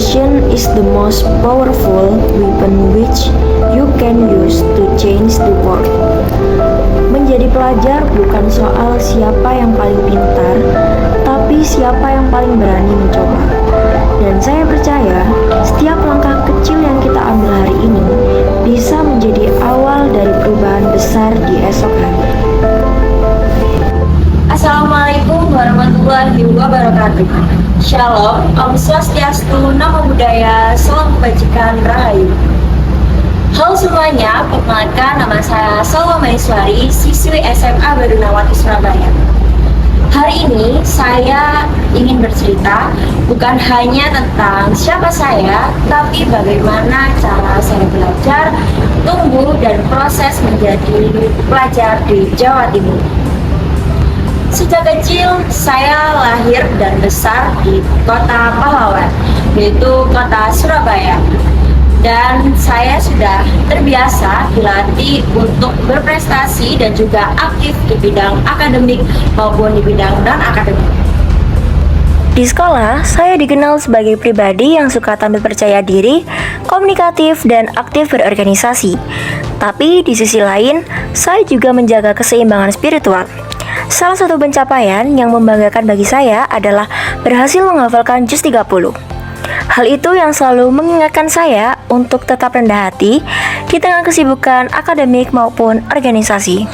Education is the most powerful weapon which you can use to change the world. Menjadi pelajar bukan soal siapa yang paling pintar, tapi siapa yang paling berani mencoba. Dan saya percaya setiap langkah kecil yang kita ambil hari ini bisa menjadi awal dari perubahan besar di esok hari. Assalamualaikum warahmatullahi wabarakatuh. Shalom, Om Swastiastu, Namo Buddhaya, Salam Kebajikan, Rahayu. Halo semuanya, perkenalkan nama saya Salwa Maiswari, siswi SMA Barunawati Surabaya. Hari ini saya ingin bercerita bukan hanya tentang siapa saya, tapi bagaimana cara saya belajar, tumbuh, dan proses menjadi pelajar di Jawa Timur. Sejak kecil, saya lahir dan besar di kota pahlawan, yaitu kota Surabaya. Dan saya sudah terbiasa dilatih untuk berprestasi dan juga aktif di bidang akademik maupun di bidang non-akademik. Di sekolah, saya dikenal sebagai pribadi yang suka tampil percaya diri, komunikatif, dan aktif berorganisasi. Tapi di sisi lain, saya juga menjaga keseimbangan spiritual. Salah satu pencapaian yang membanggakan bagi saya adalah berhasil menghafalkan juz 30. Hal itu yang selalu mengingatkan saya untuk tetap rendah hati di tengah kesibukan akademik maupun organisasi.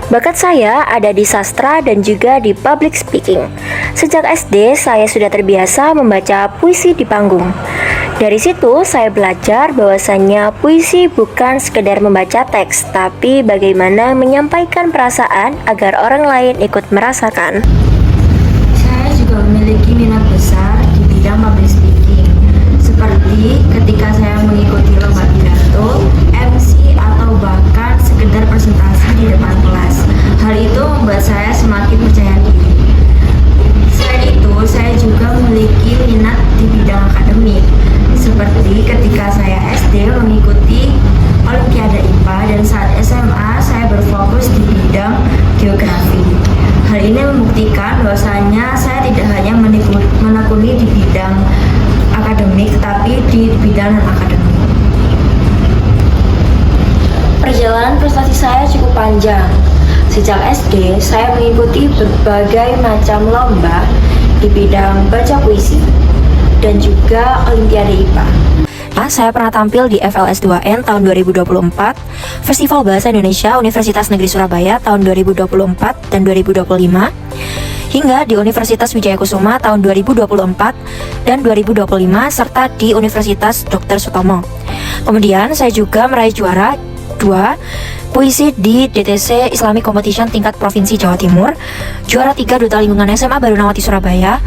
Bakat saya ada di sastra dan juga di public speaking. Sejak SD, saya sudah terbiasa membaca puisi di panggung. Dari situ, saya belajar bahwasannya puisi bukan sekedar membaca teks, tapi bagaimana menyampaikan perasaan agar orang lain ikut merasakan. Saya juga memiliki minat besar di bidang public speaking, seperti ketika saya mengikuti lomba pidato, MC, atau bahkan sekedar presentasi di depan kelas. Hal itu membuat saya semakin percaya diri. Selain itu, saya juga memiliki minat di bidang akademik, seperti ketika saya SD mengikuti Olimpiade IPA dan saat SMA saya berfokus di bidang geografi. Hal ini membuktikan bahwasanya saya tidak hanya menekuni di bidang akademik, tetapi di bidang non-akademik. Perjalanan prestasi saya cukup panjang. Sejak SD, saya mengikuti berbagai macam lomba di bidang baca puisi dan juga Olimpiade IPA. Saya pernah tampil di FLS 2N tahun 2024, Festival Bahasa Indonesia Universitas Negeri Surabaya tahun 2024 dan 2025, hingga di Universitas Wijaya Kusuma tahun 2024 dan 2025, serta di Universitas Dr. Sutomo. Kemudian saya juga meraih juara 2 puisi di DTC Islamic Competition tingkat Provinsi Jawa Timur, juara 3 Duta Lingkungan SMA Barunawati Surabaya,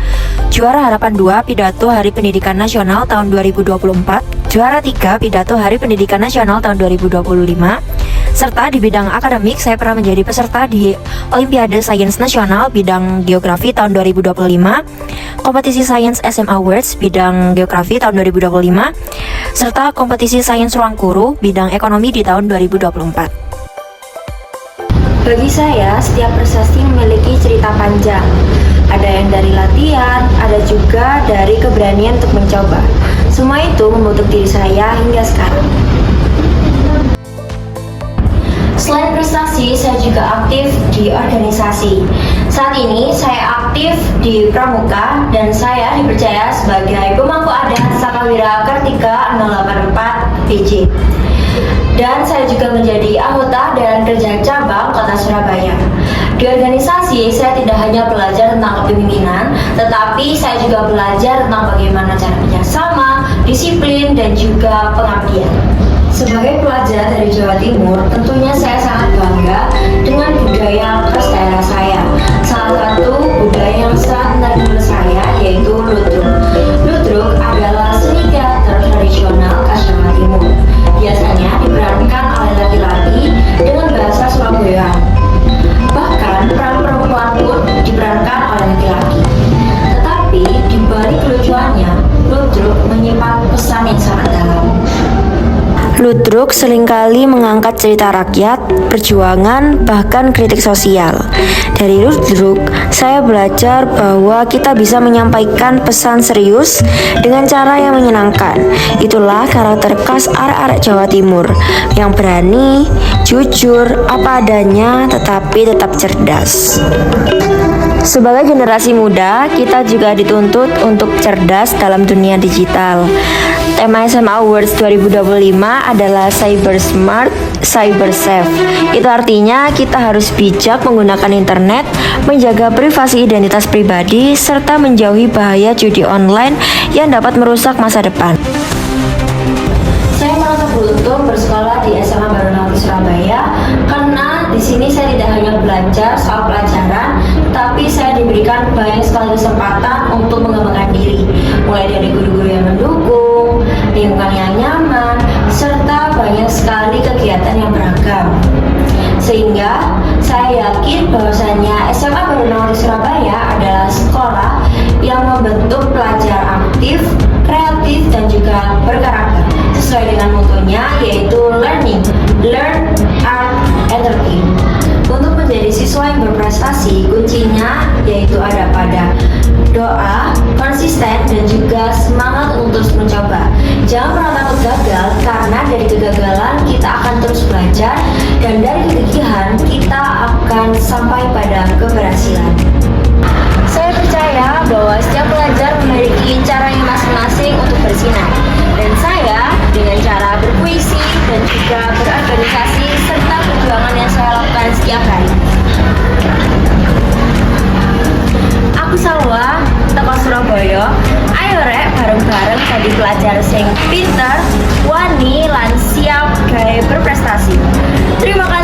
juara harapan 2 Pidato Hari Pendidikan Nasional tahun 2024, juara 3 Pidato Hari Pendidikan Nasional tahun 2025, serta di bidang akademik saya pernah menjadi peserta di Olimpiade Sains Nasional bidang Geografi tahun 2025, kompetisi Sains SM Awards bidang Geografi tahun 2025, serta kompetisi Sains Ruang Guru bidang Ekonomi di tahun 2024. Bagi saya, setiap prestasi memiliki cerita panjang. Ada yang dari latihan, ada juga dari keberanian untuk mencoba. Semua itu membentuk diri saya hingga sekarang. Selain prestasi, saya juga aktif di organisasi. Saat ini, saya aktif di Pramuka dan saya dipercaya sebagai pemangku adat Sakawira Kartika 084 PJ. Dan saya juga menjadi anggota Dewan Kerja Cabang Kota Surabaya. Di organisasi, saya tidak hanya belajar tentang kepemimpinan, tetapi saya juga belajar tentang bagaimana cara kerjasama, disiplin, dan juga pengabdian. Sebagai pelajar dari Jawa Timur, tentunya saya sangat bangga dengan budaya khas daerah saya. Salah satu budaya yang sangat menarik menurut saya yaitu ludruk. Ludruk adalah seni teater tradisional khas Jawa Timur. Biasanya diperankan oleh laki-laki dengan bahasa Surabaya. Bahkan peran perempuan pun diperankan oleh laki-laki. Tetapi di balik kelucuannya, ludruk menyimpan pesan yang sangat dalam. Ludruk seringkali mengangkat cerita rakyat, perjuangan, bahkan kritik sosial. Dari Ludruk, saya belajar bahwa kita bisa menyampaikan pesan serius dengan cara yang menyenangkan. Itulah karakter khas arek-arek Jawa Timur, yang berani, jujur, apa adanya, tetapi tetap cerdas. Sebagai generasi muda, kita juga dituntut untuk cerdas dalam dunia digital. Tema SMA Awards 2025 adalah Cyber Smart, Cyber Safe. Itu artinya kita harus bijak menggunakan internet, menjaga privasi identitas pribadi, serta menjauhi bahaya judi online yang dapat merusak masa depan. Saya merasa beruntung bersekolah di SMA Barunawati Surabaya karena di sini saya tidak hanya belajar soal pelajaran, tapi saya diberikan banyak sekali kesempatan untuk mengembangkan diri, mulai dari guru-guru yang mendukung, lingkungan yang nyaman, serta banyak sekali kegiatan yang beragam. Sehingga saya yakin bahwasanya SMA Barunawati Surabaya adalah sekolah yang membentuk pelajar aktif, kreatif, dan juga berkarakter sesuai dengan mutunya, yaitu learning, learn, art, entertain. Untuk menjadi siswa yang berprestasi, kuncinya yaitu ada pada doa, konsisten, dan juga semangat untuk terus mencoba. Jangan pernah takut gagal, karena dari kegagalan kita akan terus belajar, dan dari kegigihan kita akan sampai pada keberhasilan. Saya percaya bahwa setiap pelajar memiliki caranya masing-masing untuk bersinar. Dan saya dengan cara berpuisi dan juga berorganisasi serta perjuangan yang saya lakukan setiap hari. Aku Salwa, teko Surabaya. Ayo rek bareng-bareng jadi pelajar sing pinter, wani, lan siap gawe berprestasi. Terima kasih.